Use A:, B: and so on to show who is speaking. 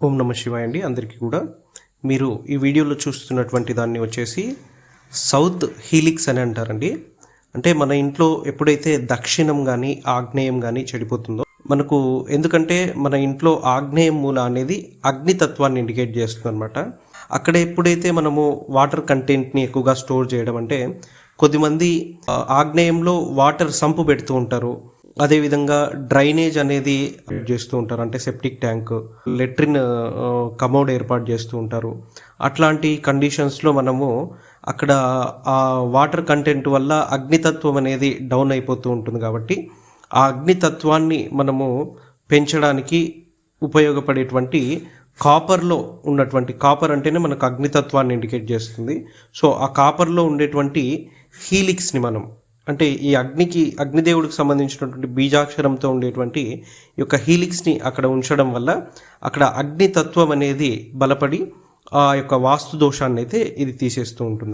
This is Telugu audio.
A: ఓం నమ శివాయ అండి. అందరికీ కూడా మీరు ఈ వీడియోలో చూస్తున్నటువంటి దాన్ని వచ్చేసి సౌత్ హీలిక్స్ అని అంటారండి. అంటే మన ఇంట్లో ఎప్పుడైతే దక్షిణం కానీ ఆగ్నేయం కానీ చెడిపోతుందో మనకు, ఎందుకంటే మన ఇంట్లో ఆగ్నేయం మూల అనేది అగ్నితత్వాన్ని ఇండికేట్ చేస్తుంది అనమాట. అక్కడ ఎప్పుడైతే మనము వాటర్ కంటెంట్ని ఎక్కువగా స్టోర్ చేయడం, అంటే కొద్దిమంది ఆగ్నేయంలో వాటర్ సంపు పెడుతూ ఉంటారు, అదేవిధంగా డ్రైనేజ్ అనేది చేస్తూ ఉంటారు, అంటే సెప్టిక్ ట్యాంక్, లెట్రిన్ కమోడ్ ఏర్పాటు చేస్తూ ఉంటారు. అట్లాంటి కండిషన్స్లో మనము అక్కడ ఆ వాటర్ కంటెంట్ వల్ల అగ్నితత్వం అనేది డౌన్ అయిపోతూ ఉంటుంది. కాబట్టి ఆ అగ్నితత్వాన్ని మనము పెంచడానికి ఉపయోగపడేటువంటి కాపర్లో ఉన్నటువంటి, కాపర్ అంటేనే మనకు అగ్నితత్వాన్ని ఇండికేట్ చేస్తుంది. సో ఆ కాపర్లో ఉండేటువంటి హీలిక్స్ని మనం, అంటే ఈ అగ్నిదేవుడికి సంబంధించినటువంటి బీజాక్షరంతో ఉండేటువంటి ఈ యొక్క హీలిక్స్ని అక్కడ ఉంచడం వల్ల అక్కడ అగ్నితత్వం అనేది బలపడి ఆ యొక్క వాస్తు దోషాన్ని అయితే ఇది తీసేస్తూ ఉంటుంది.